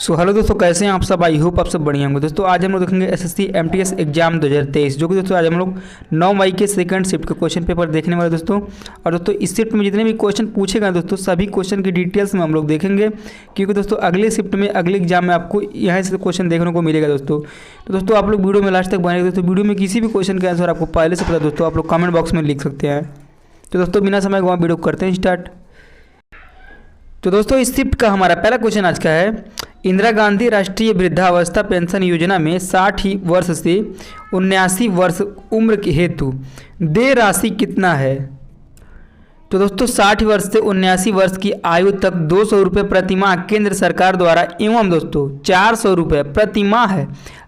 So hello दोस्तों, कैसे हैं आप सब। आई होप आप सब बढ़िया होंगे। दोस्तों आज हम लोग देखेंगे एसएससी एमटीएस एग्जाम 2023, जो कि दोस्तों आज हम लोग 9 मई के सेकंड शिफ्ट के क्वेश्चन पेपर देखने वाले दोस्तों। और दोस्तों इस शिफ्ट में जितने भी क्वेश्चन पूछे गए दोस्तों, सभी क्वेश्चन की डिटेल्स में हम लोग देखेंगे, क्योंकि दोस्तों अगले शिफ्ट में अगले एग्जाम में आपको यहाँ से क्वेश्चन देखने को मिलेगा दोस्तों। तो दोस्तों आप लोग वीडियो में लास्ट तक बने दोस्तों। वीडियो में किसी भी क्वेश्चन का आंसर आपको पहले से पता दोस्तों, आप लोग कमेंट बॉक्स में लिख सकते हैं। तो दोस्तों बिना समय गंवाए वीडियो करते हैं स्टार्ट। तो दोस्तों इस शिफ्ट का हमारा पहला क्वेश्चन आज का है, इंदिरा गांधी राष्ट्रीय वृद्धावस्था पेंशन योजना में 60 वर्ष से 79 वर्ष उम्र के हेतु देय राशि कितना है। तो दोस्तों 60 वर्ष से 79 वर्ष की आयु तक 200 रुपये प्रति माह केंद्र सरकार द्वारा एवं दोस्तों 400 रुपये प्रति माह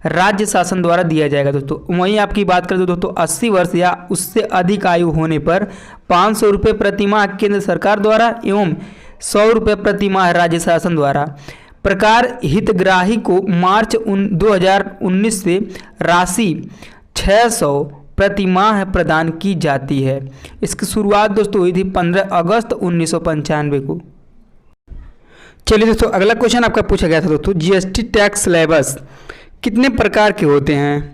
राज्य शासन द्वारा दिया जाएगा दोस्तों। वहीं आपकी बात करें तो दोस्तों 80 वर्ष या उससे अधिक आयु होने पर 500 रुपये प्रति माह केंद्र सरकार द्वारा एवं 100 रुपये प्रति माह राज्य शासन द्वारा। प्रकार हितग्राही को मार्च 2019 से राशि 600 प्रति माह प्रदान की जाती है। इसकी शुरुआत दोस्तों हुई थी 15 अगस्त 1995 को। चलिए दोस्तों अगला क्वेश्चन आपका पूछा गया था दोस्तों, जीएसटी टैक्स स्लैब्स कितने प्रकार के होते हैं।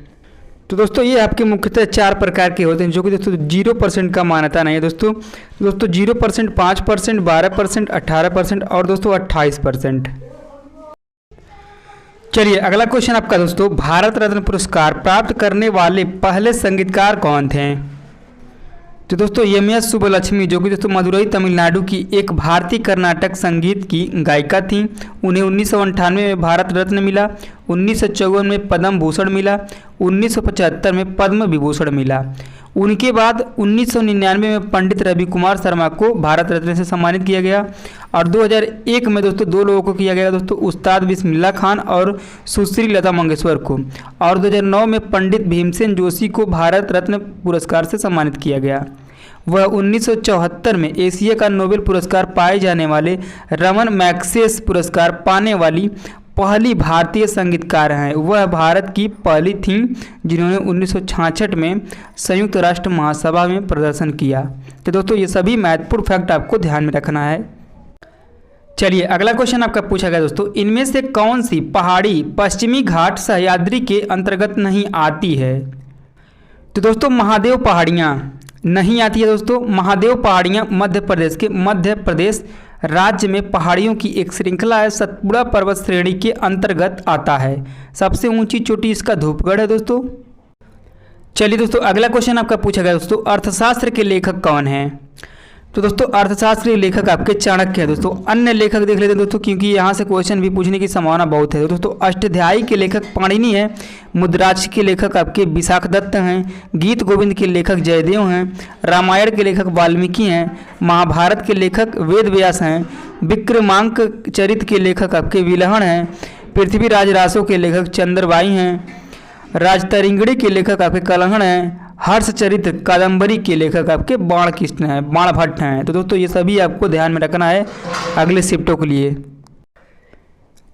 तो दोस्तों ये आपके मुख्यतः 4 प्रकार के होते हैं, जो कि दोस्तों 0% का मान्यता नहीं है दोस्तों। 0%, 5%, 12%, 18% और दोस्तों 28%। चलिए अगला क्वेश्चन आपका दोस्तों, भारत रत्न पुरस्कार प्राप्त करने वाले पहले संगीतकार कौन थे। तो दोस्तों एमएस सुब्बलक्ष्मी, जो कि दोस्तों मदुरई तमिलनाडु की एक भारतीय कर्नाटक संगीत की गायिका थी। उन्हें 1998 में भारत रत्न मिला, 1954 में पद्म भूषण मिला, 1975 में पद्म विभूषण मिला। उनके बाद 1999 में पंडित रवि कुमार शर्मा को भारत रत्न से सम्मानित किया गया। और 2001 में दोस्तों 2 लोगों को किया गया दोस्तों, उस्ताद बिस्मिल्लाह खान और सुश्री लता मंगेशकर को। और 2009 में पंडित भीमसेन जोशी को भारत रत्न पुरस्कार से सम्मानित किया गया। वह 1974 में एशिया का नोबेल पुरस्कार पाए जाने वाले रमन मैग्सेसे पुरस्कार पाने वाली पहली भारतीय संगीतकार हैं। वह भारत की पहली थीं जिन्होंने 1966 में संयुक्त राष्ट्र महासभा में प्रदर्शन किया। तो दोस्तों ये सभी महत्वपूर्ण फैक्ट आपको ध्यान में रखना है। चलिए अगला क्वेश्चन आपका पूछा गया दोस्तों, इनमें से कौन सी पहाड़ी पश्चिमी घाट सह्याद्री के अंतर्गत नहीं आती है। तो दोस्तों महादेव पहाड़ियाँ नहीं आती है दोस्तों। महादेव पहाड़ियाँ मध्य प्रदेश के मध्य प्रदेश राज्य में पहाड़ियों की एक श्रृंखला है, सतपुड़ा पर्वत श्रेणी के अंतर्गत आता है। सबसे ऊंची चोटी इसका धूपगढ़ है दोस्तों। चलिए दोस्तों अगला क्वेश्चन आपका पूछा गया दोस्तों, अर्थशास्त्र के लेखक कौन हैं। तो दोस्तों अर्थशास्त्र के लेखक आपके चाणक्य है दोस्तों। अन्य लेखक देख लेते हैं दोस्तों, क्योंकि यहाँ से क्वेश्चन भी पूछने की संभावना बहुत है दोस्तों। अष्टाध्यायी के लेखक पाणिनि है, मुद्राक्ष के लेखक आपके विशाखदत्त हैं, गीत गोविंद के लेखक जयदेव हैं, रामायण के लेखक वाल्मीकि हैं, महाभारत के लेखक वेद व्यास हैं, विक्रमांक चरित के लेखक आपके विलहण हैं, पृथ्वीराज रासो के लेखक चंद्रबाई हैं, राजतरिंगड़ी के लेखक आपके कलहण हैं, हर्षचरित कादंबरी के लेखक आपके बाणकृष्ण हैं, बाणभट्ट हैं। तो दोस्तों ये सभी आपको ध्यान में रखना है अगले शिफ्टों के लिए।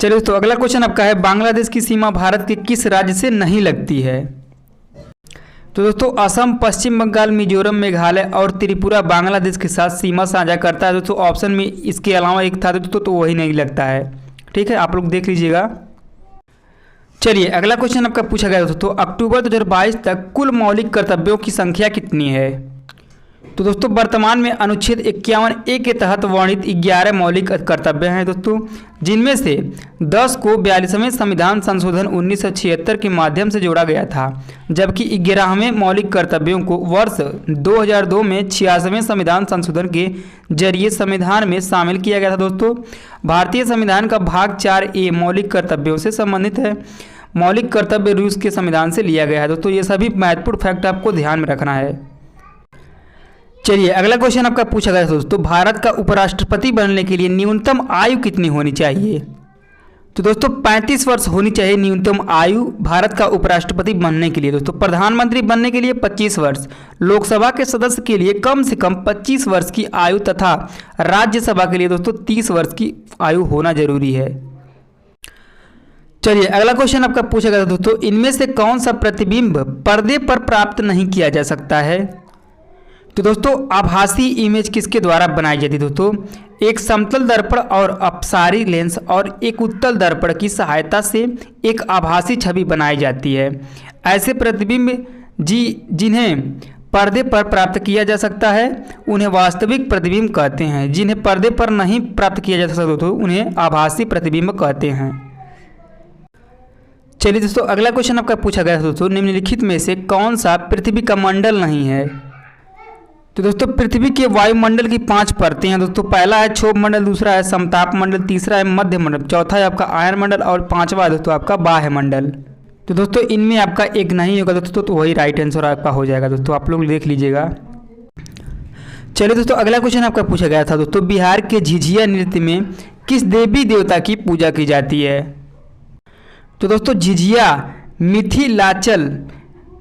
चलिए दोस्तों अगला क्वेश्चन आपका है, बांग्लादेश की सीमा भारत के किस राज्य से नहीं लगती है। तो दोस्तों असम, पश्चिम बंगाल, मिजोरम, मेघालय और त्रिपुरा बांग्लादेश के साथ सीमा साझा करता है दोस्तों। ऑप्शन में इसके अलावा एक था दोस्तों, तो वही नहीं लगता है। ठीक है, आप लोग देख लीजिएगा। चलिए अगला क्वेश्चन आपका पूछा गया दोस्तों, अक्टूबर 2022 तक कुल मौलिक कर्तव्यों की संख्या कितनी है। तो दोस्तों वर्तमान में अनुच्छेद 51A के तहत वर्णित 11 मौलिक कर्तव्य हैं दोस्तों, जिनमें से 10 को 42वें संविधान संशोधन 1976 के माध्यम से जोड़ा गया था, जबकि 11वें मौलिक कर्तव्यों को वर्ष 2002 में 86वें संविधान संशोधन के जरिए संविधान में शामिल किया गया था दोस्तों। भारतीय संविधान का भाग 4A मौलिक कर्तव्यों से संबंधित है। मौलिक कर्तव्य रूस के संविधान से लिया गया है दोस्तों। ये सभी महत्वपूर्ण फैक्ट आपको ध्यान में रखना है। चलिए अगला क्वेश्चन आपका पूछा गया दोस्तों, भारत का उपराष्ट्रपति बनने के लिए न्यूनतम आयु कितनी होनी चाहिए। तो दोस्तों 35 वर्ष होनी चाहिए न्यूनतम आयु भारत का उपराष्ट्रपति बनने के लिए दोस्तों। प्रधानमंत्री बनने के लिए 25 वर्ष, लोकसभा के सदस्य के लिए कम से कम 25 वर्ष की आयु तथा राज्यसभा के लिए दोस्तों 30 वर्ष की आयु होना जरूरी है। चलिए अगला क्वेश्चन आपका पूछा गया दोस्तों, इनमें से कौन सा प्रतिबिंब पर्दे पर प्राप्त नहीं किया जा सकता है। तो दोस्तों आभासी इमेज किसके द्वारा बनाई जाती है दोस्तों? एक समतल दर्पण और अपसारी लेंस और एक उत्तल दर्पण की सहायता से एक आभासी छवि बनाई जाती है। ऐसे प्रतिबिंब जिन्हें पर्दे पर प्राप्त किया जा सकता है उन्हें वास्तविक प्रतिबिंब कहते हैं। जिन्हें पर्दे पर नहीं प्राप्त किया जा सकता तो उन्हें आभासी प्रतिबिंब कहते हैं। चलिए दोस्तों अगला क्वेश्चन आपका पूछा गया है दोस्तों, निम्नलिखित में से कौन सा पृथ्वी का मंडल नहीं है? तो दोस्तों पृथ्वी के वायुमंडल की 5 परतें हैं दोस्तों। पहला है क्षोभ मंडल, दूसरा है समताप मंडल, तीसरा है मध्य मंडल, चौथा है आपका आयन मंडल और पांचवा है दोस्तों आपका बाह्य मंडल। तो दोस्तों इनमें आपका एक नहीं होगा दोस्तों, तो वही राइट आंसर आपका हो जाएगा दोस्तों, आप लोग देख लीजिएगा। चलिए दोस्तों अगला क्वेश्चन आपका पूछा गया था दोस्तों, बिहार के झिझिया नृत्य में किस देवी देवता की पूजा की जाती है? तो दोस्तों झिझिया मिथिलांचल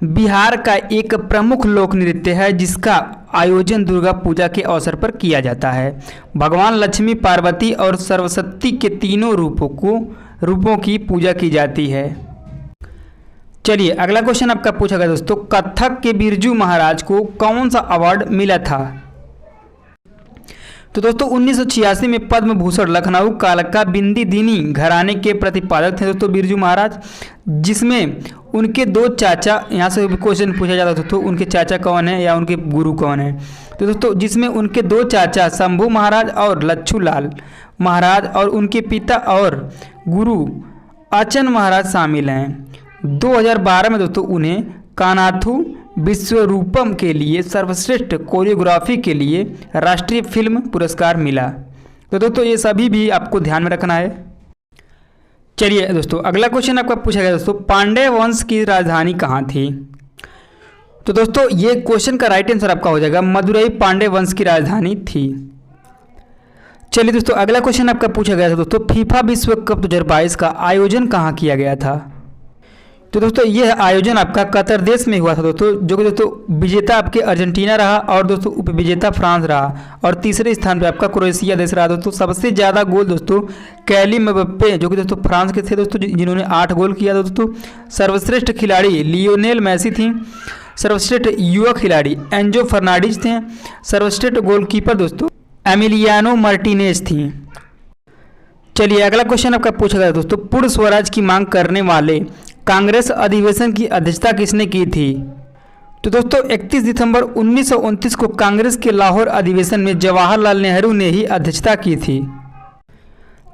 बिहार का एक प्रमुख लोक नृत्य है जिसका आयोजन दुर्गा पूजा के अवसर पर किया जाता है। भगवान लक्ष्मी, पार्वती और सरस्वती के तीनों रूपों की पूजा की जाती है। चलिए अगला क्वेश्चन आपका पूछा गया दोस्तों, कथक के बिरजू महाराज को कौन सा अवार्ड मिला था? तो दोस्तों 1986 में पद्म भूषण लखनऊ कालका बिंदी दीनी घराने के प्रतिपादक थे दोस्तों बिरजू महाराज, जिसमें उनके 2 चाचा, यहाँ से क्वेश्चन पूछा जाता था दोस्तों उनके चाचा कौन है या उनके गुरु कौन है? तो दोस्तों जिसमें उनके 2 चाचा शंभू महाराज और लच्छू लाल महाराज और उनके पिता और गुरु अचन महाराज शामिल हैं। 2012 में दोस्तों उन्हें कानाथू विश्वरूपम के लिए सर्वश्रेष्ठ कोरियोग्राफी के लिए राष्ट्रीय फिल्म पुरस्कार मिला। तो दोस्तों ये सभी भी आपको ध्यान में रखना है। चलिए दोस्तों अगला क्वेश्चन आपका पूछा गया दोस्तों, पांड्य वंश की राजधानी कहाँ थी? तो दोस्तों ये क्वेश्चन का राइट आंसर आपका हो जाएगा मदुरई पांड्य वंश की राजधानी थी। चलिए दोस्तों अगला क्वेश्चन आपका पूछा गया था दोस्तों, फीफा विश्व कप 2022 का आयोजन कहाँ किया गया था? तो दोस्तों यह आयोजन आपका कतर देश में हुआ था दोस्तों, जो कि दोस्तों विजेता आपके अर्जेंटीना रहा और दोस्तों उपविजेता फ्रांस रहा और तीसरे स्थान पे आपका क्रोएशिया देश रहा दोस्तों। सबसे ज़्यादा गोल दोस्तों कैलिन एम्बाप्पे जो कि दोस्तों फ्रांस के थे दोस्तों, जिन्होंने 8 गोल किया दोस्तों। सर्वश्रेष्ठ खिलाड़ी लियोनेल मेसी थी। सर्वश्रेष्ठ युवा खिलाड़ी एंजो फर्नांडिस थे। सर्वश्रेष्ठ गोलकीपर दोस्तों एमिलियानो मार्टिनेज थी। चलिए अगला क्वेश्चन आपका पूछा गया दोस्तों, पूर्ण स्वराज की मांग करने वाले कांग्रेस अधिवेशन की अध्यक्षता किसने की थी? तो दोस्तों 31 दिसंबर 1929 को कांग्रेस के लाहौर अधिवेशन में जवाहरलाल नेहरू ने ही अध्यक्षता की थी।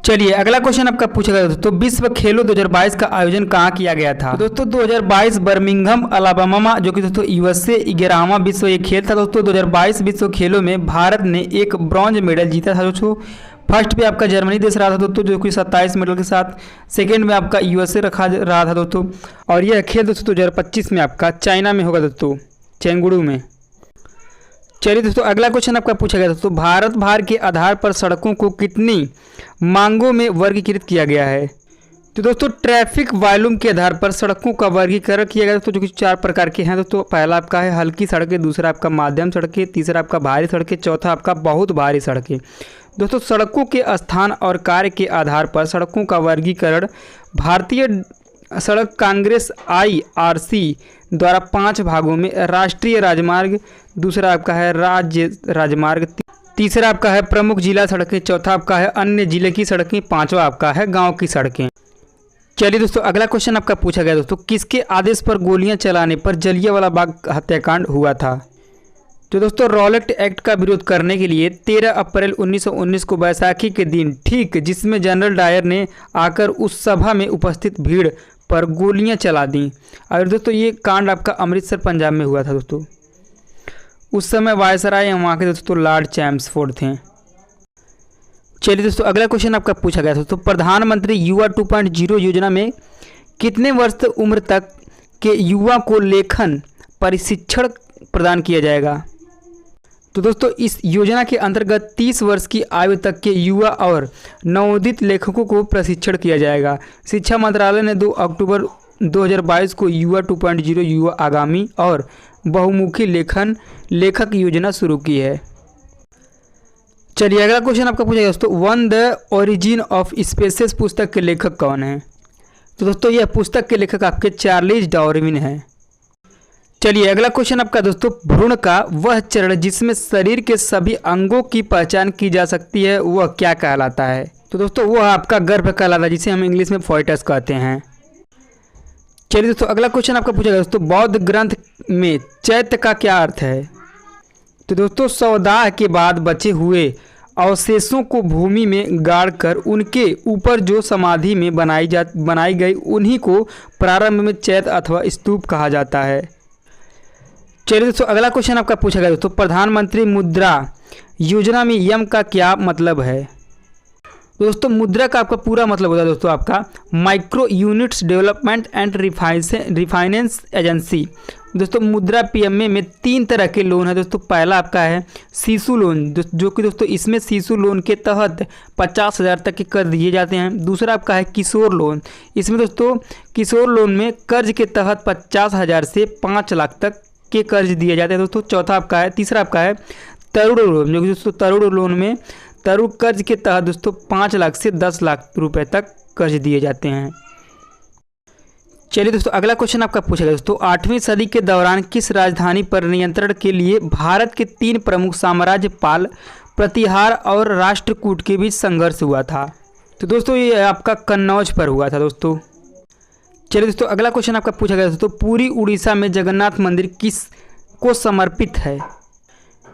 चलिए अगला क्वेश्चन आपका पूछा गया दोस्तों, विश्व खेलों 2022 का आयोजन कहाँ किया गया था? तो दोस्तों 2022 बर्मिंघम अलाबामा जो कि दोस्तों यूएसए 11वां विश्व ये खेल था दोस्तों। 2022 विश्व खेलों में भारत ने एक ब्रॉन्ज मेडल जीता था दोस्तों। फर्स्ट पे आपका जर्मनी देश रहा था दोस्तों जो कि 27 मेडल के साथ। सेकेंड में आपका यूएसए रहा था दोस्तों। और यह खेल दोस्तों 2025 में आपका चाइना में होगा दोस्तों, चेंगडू में। चलिए दोस्तों अगला क्वेश्चन आपका पूछा गया दोस्तों, भारत भार के आधार पर सड़कों को कितनी मांगों में वर्गीकृत किया गया है? तो दोस्तों ट्रैफिक वॉल्यूम के आधार पर सड़कों का वर्गीकरण किया गया दोस्तों, जो कि 4 प्रकार के हैं दोस्तों। पहला आपका है हल्की सड़कें, दूसरा आपका माध्यम सड़कें, तीसरा आपका भारी सड़कें, चौथा आपका बहुत भारी सड़कें। दोस्तों सड़कों के स्थान और कार्य के आधार पर सड़कों का वर्गीकरण भारतीय सड़क कांग्रेस IRC द्वारा 5 भागों में राष्ट्रीय राजमार्ग, दूसरा आपका है राज्य राजमार्ग, तीसरा आपका है प्रमुख जिला सड़कें, चौथा आपका है अन्य जिले की सड़कें, पांचवा आपका है गांव की सड़कें। चलिए दोस्तों अगला क्वेश्चन आपका पूछा गया दोस्तों, किसके आदेश पर गोलियां चलाने पर जलियांवाला बाग हत्याकांड हुआ था? तो दोस्तों रॉलेट एक्ट का विरोध करने के लिए 13 अप्रैल 1919 को बैसाखी के दिन, ठीक जिसमें जनरल डायर ने आकर उस सभा में उपस्थित भीड़ पर गोलियां चला दी। और दोस्तों ये कांड आपका अमृतसर पंजाब में हुआ था दोस्तों। उस समय वायसराय वहाँ के दोस्तों लॉर्ड चैम्सफोर्ड थे। चलिए दोस्तों अगला क्वेश्चन आपका पूछा गया दोस्तों, प्रधानमंत्री युवा 2.0 योजना में कितने वर्ष उम्र तक के युवा को लेखन प्रशिक्षण प्रदान किया जाएगा? तो दोस्तों इस योजना के अंतर्गत 30 वर्ष की आयु तक के युवा और नवोदित लेखकों को प्रशिक्षण किया जाएगा। शिक्षा मंत्रालय ने 2 अक्टूबर 2022 को युवा 2.0 युवा आगामी और बहुमुखी लेखक योजना शुरू की है। चलिए अगला क्वेश्चन आपका पूछा गया दोस्तों, one the origin of species पुस्तक के लेखक कौन है? तो दोस्तों यह पुस्तक के लेखक आपके चार्ल्स डार्विन हैं। चलिए अगला क्वेश्चन आपका दोस्तों, भ्रूण का वह चरण जिसमें शरीर के सभी अंगों की पहचान की जा सकती है वह क्या कहलाता है? तो दोस्तों वह आपका गर्भ कहलाता है, जिसे हम इंग्लिश में फोइटस कहते हैं। चलिए दोस्तों अगला क्वेश्चन आपका पूछा गया दोस्तों, बौद्ध ग्रंथ में चैत्य का क्या अर्थ है? तो दोस्तों सौदाह के बाद बचे हुए अवशेषों को भूमि में गाड़कर उनके ऊपर जो समाधि में बनाई गई उन्हीं को प्रारंभ में चैत्य अथवा स्तूप कहा जाता है। चलिए दोस्तों अगला क्वेश्चन आपका पूछा गया दोस्तों, प्रधानमंत्री मुद्रा योजना में यम का क्या मतलब है? दोस्तों मुद्रा का आपका पूरा मतलब होता है दोस्तों आपका micro units development and refinance agency. दोस्तों मुद्रा पीएमए में 3 तरह के लोन है दोस्तों। पहला आपका है शिशु लोन, जो कि दोस्तों इसमें शिशु लोन के तहत 50,000 तक के कर्ज दिए जाते हैं। दूसरा आपका है किशोर लोन, इसमें दोस्तों किशोर लोन में कर्ज के तहत 50,000 से 5 लाख तक के कर्ज दिए जाते हैं दोस्तों। चौथा आपका है, तीसरा आपका है तरुण लोन, जो कि दोस्तों तरुण लोन में तरुण कर्ज के तहत दोस्तों 5 लाख से 10 लाख रुपए तक कर्ज दिए जाते हैं। चलिए दोस्तों अगला क्वेश्चन आपका पूछा गया दोस्तों, 8वीं सदी के दौरान किस राजधानी पर नियंत्रण के लिए भारत के 3 प्रमुख साम्राज्यपाल प्रतिहार और राष्ट्रकूट के बीच संघर्ष हुआ था? तो दोस्तों ये आपका कन्नौज पर हुआ था दोस्तों। चलिए दोस्तों अगला क्वेश्चन आपका पूछा गया दोस्तों, पूरी उड़ीसा में जगन्नाथ मंदिर किस को समर्पित है?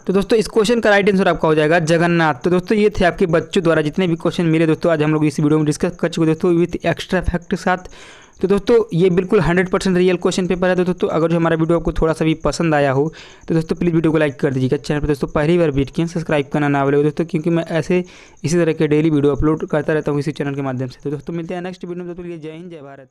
तो दोस्तों इस क्वेश्चन का राइट आंसर आपका हो जाएगा जगन्नाथ। तो दोस्तों ये थे आपके बच्चों द्वारा जितने भी क्वेश्चन मिले दोस्तों, आज हम लोग इस वीडियो में डिस्कस कर चुके दोस्तों विथ एक्स्ट्रा फैक्ट के साथ। तो दोस्तों ये बिल्कुल 100% रियल क्वेश्चन पेपर है। तो दोस्तों अगर जो हमारा वीडियो आपको थोड़ा सा भी पसंद आया हो तो दोस्तों प्लीज़ वीडियो को लाइक कर दीजिएगा। चैनल पर दोस्तों पहली बार विजिट किए सब्सक्राइब करना ना भूलिएगा दोस्तों, क्योंकि मैं ऐसे इसी तरह के डेली वीडियो अपलोड करता रहता हूँ इसी चैनल के माध्यम से। तो दोस्तों मिलते हैं नेक्स्ट वीडियो में, दोस्तों जय हिंद जय भारत।